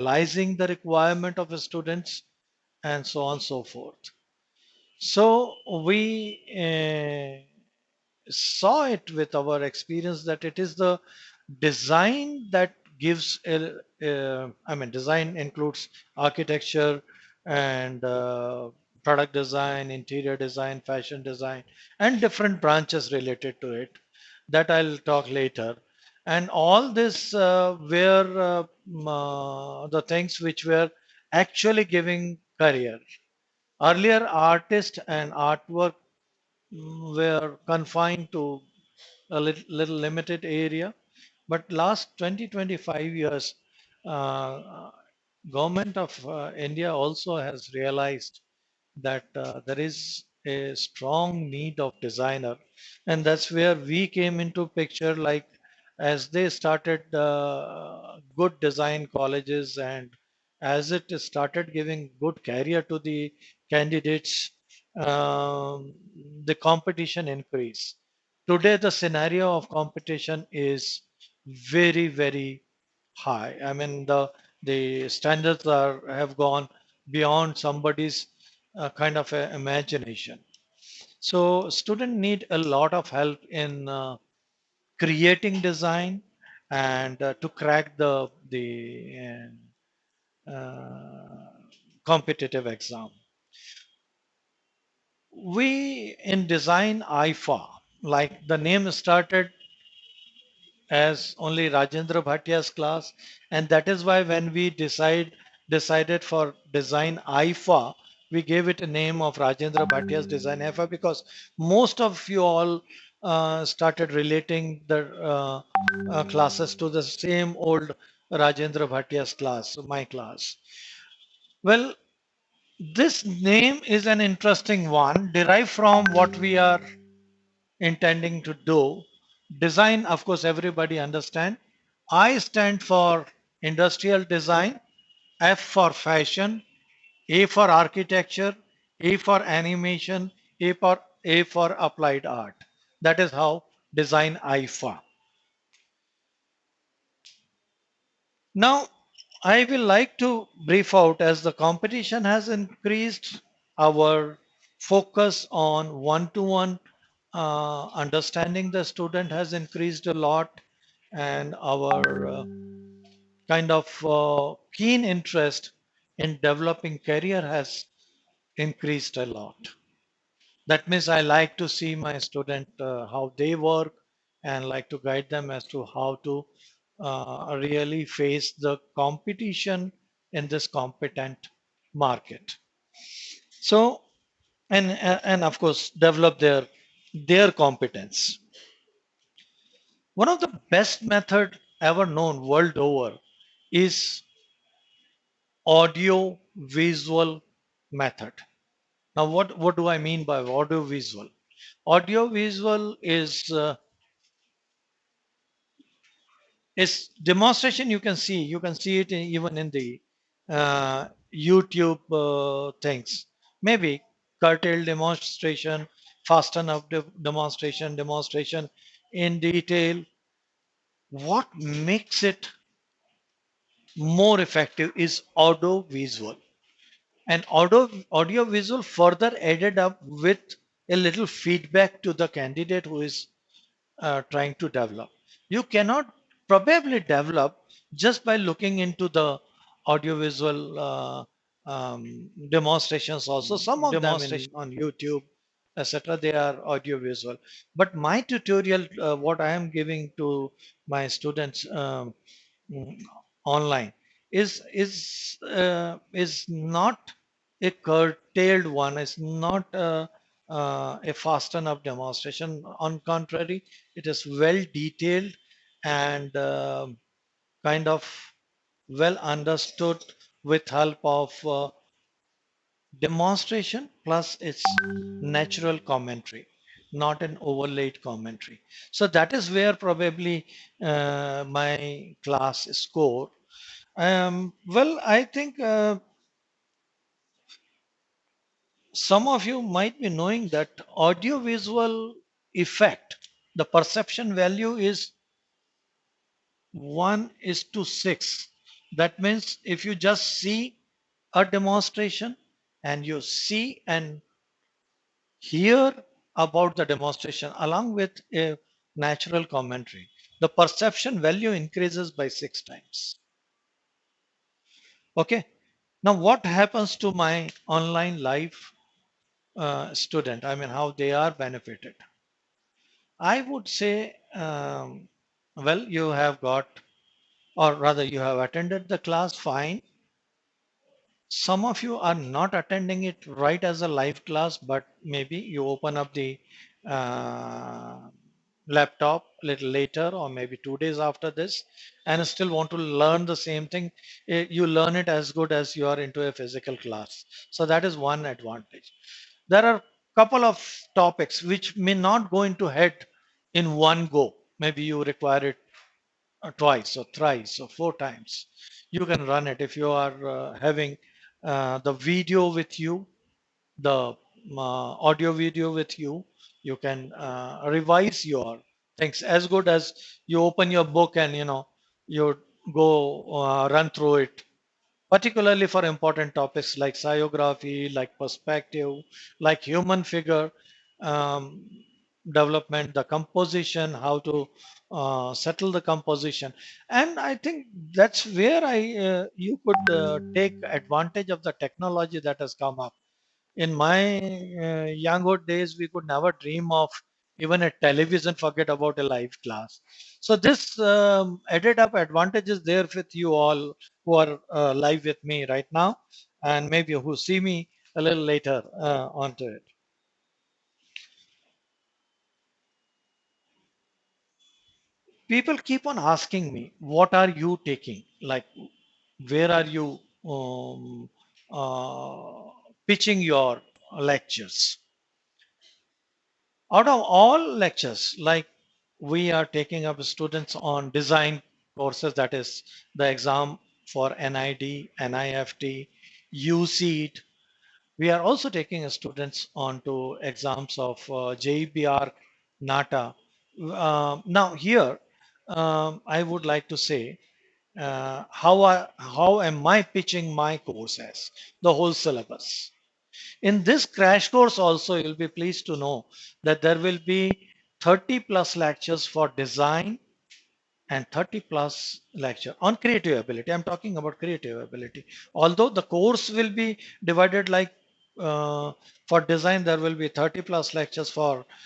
analyzing the requirement of the students, and so on and so forth. So we saw it with our experience that it is the design that gives I mean, design includes architecture and product design, interior design, fashion design, and different branches related to it that I'll talk later. And all this were the things which were actually giving career. Earlier, artists and artwork were confined to a little limited area, but last 20-25 years, uh, government of India also has realized that there is a strong need of designer, and that's where we came into picture. Like as they started good design colleges, and as it started giving good career to the candidates, um, the competition increased. Today the scenario of competition is very high. I mean, the standards are have gone beyond somebody's kind of a imagination. So students need a lot of help in creating design and to crack the competitive exam. We in design IFA, like the name started as only Rajendra Bhatia's class, and that is why when we decided for design IFA, we gave it a name of Rajendra Bhatia's design IFA, because most of you all started relating the classes to the same old Rajendra Bhatia's class, my class. Well, this name is an interesting one, derived from what we are intending to do. Design, of course, everybody understand. I stand for industrial design, F for fashion, A for architecture, A for animation, A for applied art. That is how design IFA. Now, I will like to brief out, as the competition has increased, our focus on one-to-one understanding the student has increased a lot, and our kind of keen interest in developing career has increased a lot. That means I like to see my student how they work, and like to guide them as to how to really face the competition in this competent market. So, and of course develop their competence. One of the best method ever known world over is audio visual method. Now, what do I mean by audio visual? Audio visual is demonstration. You can see it even in the YouTube things. Maybe curtailed demonstration, fast enough demonstration in detail. What makes it more effective is audio visual, and audio visual further added up with a little feedback to the candidate who is trying to develop. You cannot probably develop just by looking into the audiovisual demonstrations. Also, some of them on YouTube, etc., they are audiovisual. But my tutorial, what I am giving to my students mm, online, is not a curtailed one. It's not a fast enough demonstration. On contrary, it is well detailed and kind of well understood, with help of demonstration plus its natural commentary, not an overlaid commentary. So that is where probably my class score. Well, I think some of you might be knowing that audio-visual effect, the perception value is 1:6. That means if you just see a demonstration and you see and hear about the demonstration along with a natural commentary, the perception value increases by 6 times. Okay. Now, what happens to my online live student? I mean, how they are benefited. I would say, well, you have got, or rather, you have attended the class fine. Some of you are not attending it right as a live class, but maybe you open up the uh, laptop a little later or maybe 2 days after this and still want to learn the same thing. You learn it as good as you are into a physical class. So that is one advantage. There are couple of topics which may not go into head in one go. Maybe you require it twice or thrice or 4 times. You can run it if you are having the video with you, the audio video with you. You can revise your things as good as you open your book and you go run through it, particularly for important topics like psychography, like perspective, like human figure um, development, the composition, how to settle the composition. And I think that's where you could take advantage of the technology that has come up. In my younghood days, we could never dream of even a television, forget about a live class. So this added up advantage is there with you all who are live with me right now, and maybe who see me a little later onto it. People keep on asking me, what are you taking? Like, where are you uh, pitching your lectures? Out of all lectures, like we are taking up students on design courses, that is the exam for NID, NIFT, UCEED. We are also taking students onto exams of JEBR, NATA. Now here, I would like to say how am I pitching my course as the whole syllabus. In this crash course also, you'll be pleased to know that there will be 30 plus lectures for design and 30 plus lecture on creative ability. I'm talking about creative ability. Although the course will be divided like uh, for design, there will be 30 plus lectures for